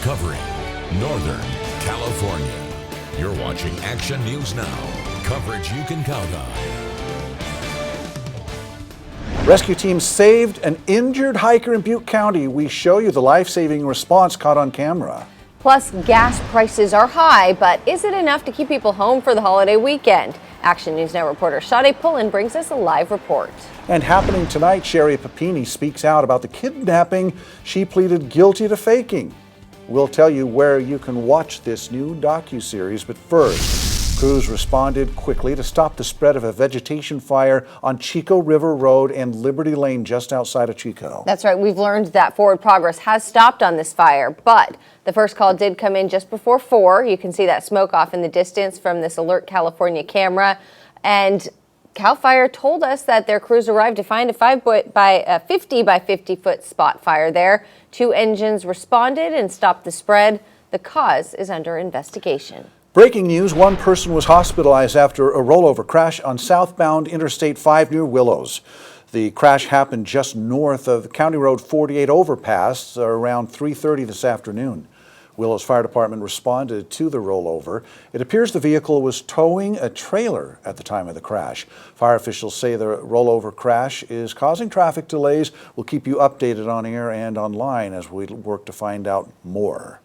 covering Northern California. You're watching Action News Now, coverage you can count on. Rescue teams saved an injured hiker in Butte County. We show you the life-saving response caught on camera. Plus, gas prices are high, but is it enough to keep people home for the holiday weekend? Action News Now reporter Sade Pullen brings us a live report. And happening tonight, Sherry Papini speaks out about the kidnapping she pleaded guilty to faking. We'll tell you where you can watch this new docuseries, but first, crews responded quickly to stop the spread of a vegetation fire on Chico River Road and Liberty Lane just outside of Chico. That's right. We've learned that forward progress has stopped on this fire, but the first call did come in just before 4. You can see that smoke off in the distance from this Alert California camera. And CAL FIRE told us that their crews arrived to find a 50 by 50 foot spot fire there. 2 engines responded and stopped the spread. The cause is under investigation. Breaking news, one person was hospitalized after a rollover crash on southbound Interstate 5 near Willows. The crash happened just north of County Road 48 overpass around 3:30 this afternoon. Willows Fire Department responded to the rollover. It appears the vehicle was towing a trailer at the time of the crash. Fire officials say the rollover crash is causing traffic delays. We'll keep you updated on air and online as we work to find out more.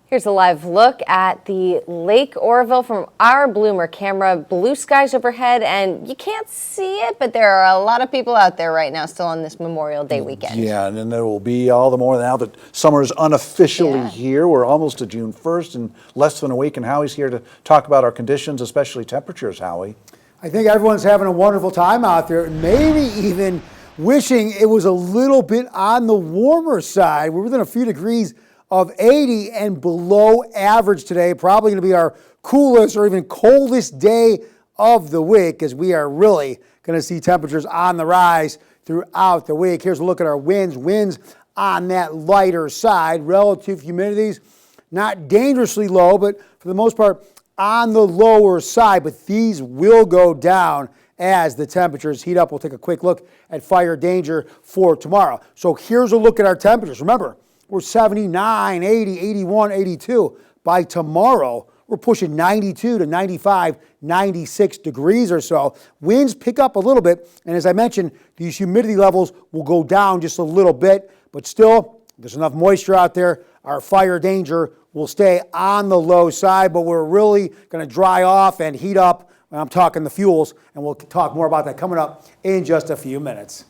Here's a live look at the Lake Oroville from our Bloomer camera. Blue skies overhead, and you can't see it, but there are a lot of people out there right now still on this Memorial Day weekend. Yeah, and then there will be all the more now that summer is unofficially here. We're almost to June 1st in less than a week, and Howie's here to talk about our conditions, especially temperatures, Howie. I think everyone's having a wonderful time out there, maybe even wishing it was a little bit on the warmer side. We're within a few degrees of 80 and below average today. Probably going to be our coolest or even coldest day of the week, as we are really going to see temperatures on the rise throughout the week. Here's a look at our winds. Winds on that lighter side. Relative humidities not dangerously low, but for the most part on the lower side. But these will go down as the temperatures heat up. We'll take a quick look at fire danger for tomorrow. So here's a look at our temperatures. Remember, we're 79, 80, 81, 82. By tomorrow, we're pushing 92 to 95, 96 degrees or so. Winds pick up a little bit, and as I mentioned, these humidity levels will go down just a little bit, but still, there's enough moisture out there. Our fire danger will stay on the low side, but we're really going to dry off and heat up. And I'm talking the fuels, and we'll talk more about that coming up in just a few minutes.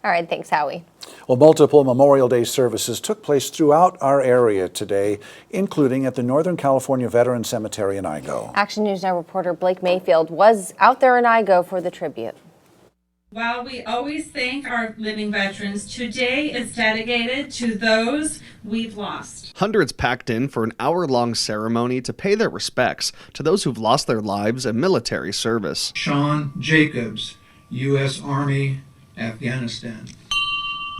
All right, thanks, Howie. Well, multiple Memorial Day services took place throughout our area today, including at the Northern California Veterans Cemetery in Igo. Action News Now reporter Blake Mayfield was out there in Igo for the tribute. While we always thank our living veterans, today is dedicated to those we've lost. Hundreds packed in for an hour-long ceremony to pay their respects to those who've lost their lives in military service. Sean Jacobs, U.S. Army, Afghanistan.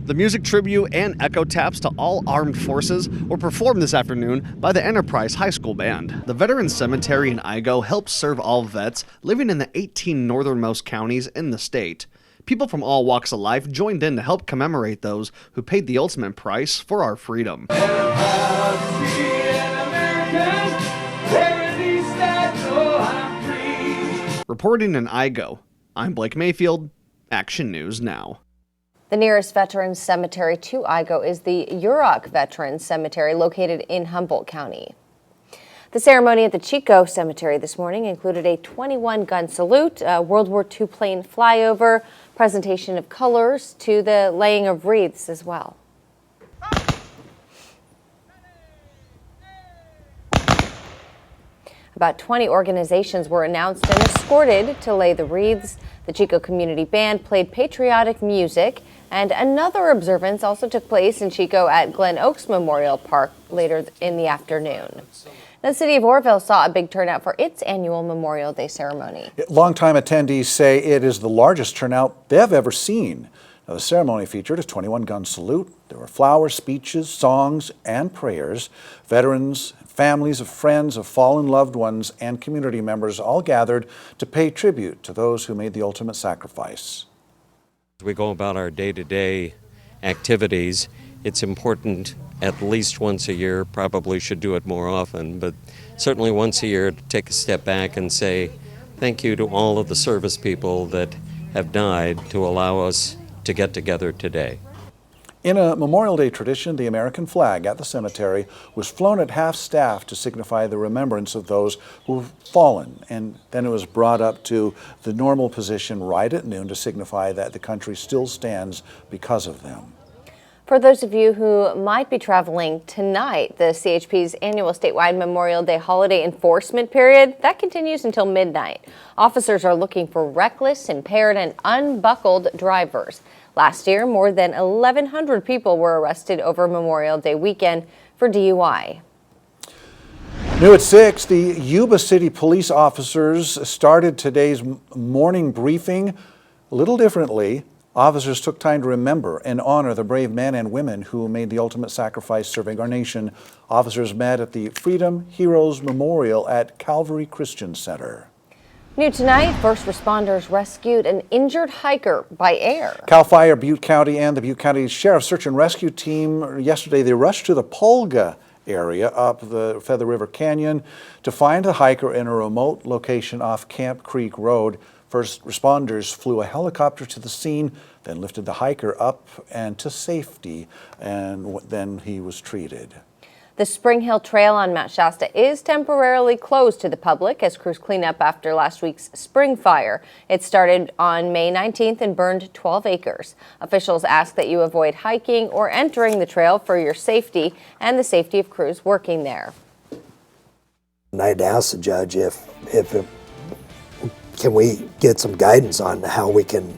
The music tribute and echo taps to all armed forces were performed this afternoon by the Enterprise High School Band. The Veterans Cemetery in Igo helps serve all vets living in the 18 northernmost counties in the state. People from all walks of life joined in to help commemorate those who paid the ultimate price for our freedom. Reporting in Igo, I'm Blake Mayfield, Action News Now. The nearest veterans cemetery to Igo is the Yurok Veterans Cemetery located in Humboldt County. The ceremony at the Chico Cemetery this morning included a 21-gun salute, a World War II plane flyover, presentation of colors, to the laying of wreaths as well. About 20 organizations were announced and escorted to lay the wreaths. The Chico Community Band played patriotic music, and another observance also took place in Chico at Glen Oaks Memorial Park later in the afternoon. The city of Oroville saw a big turnout for its annual Memorial Day ceremony. Longtime attendees say it is the largest turnout they've ever seen. Now, the ceremony featured a 21-gun salute. There were flowers, speeches, songs, and prayers. Veterans, families of friends of fallen loved ones, and community members all gathered to pay tribute to those who made the ultimate sacrifice. We go about our day-to-day activities, it's important at least once a year, probably should do it more often, but certainly once a year to take a step back and say thank you to all of the service people that have died to allow us to get together today. In a Memorial Day tradition, the American flag at the cemetery was flown at half-staff to signify the remembrance of those who've fallen, and then it was brought up to the normal position right at noon to signify that the country still stands because of them. For those of you who might be traveling tonight, the CHP's annual statewide Memorial Day holiday enforcement period, that continues until midnight. Officers are looking for reckless, impaired, and unbuckled drivers. Last year, more than 1,100 people were arrested over Memorial Day weekend for DUI. New at 6, the Yuba City police officers started today's morning briefing a little differently. Officers took time to remember and honor the brave men and women who made the ultimate sacrifice serving our nation. Officers met at the Freedom Heroes Memorial at Calvary Christian Center. New tonight, first responders rescued an injured hiker by air. CAL FIRE, Butte County, and the Butte County Sheriff's Search and Rescue Team yesterday, they rushed to the Polga area up the Feather River Canyon to find the hiker in a remote location off Camp Creek Road. First responders flew a helicopter to the scene, then lifted the hiker up and to safety, and then he was treated. The Spring Hill Trail on Mount Shasta is temporarily closed to the public as crews clean up after last week's spring fire. It started on May 19th and burned 12 acres. Officials ask that you avoid hiking or entering the trail for your safety and the safety of crews working there. I'd ask the judge can we get some guidance on how we can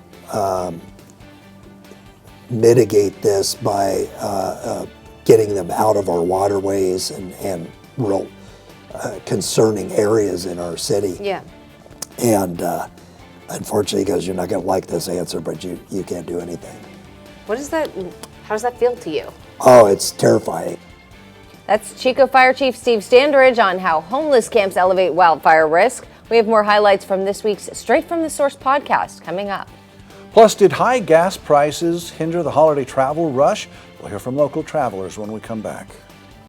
mitigate this by getting them out of our waterways and real concerning areas in our city. Yeah. And unfortunately, he goes, you're not going to like this answer, but you can't do anything. What is that? How does that feel to you? Oh, it's terrifying. That's Chico Fire Chief Steve Standridge on how homeless camps elevate wildfire risk. We have more highlights from this week's Straight from the Source podcast coming up. Plus, did high gas prices hinder the holiday travel rush? We'll hear from local travelers when we come back.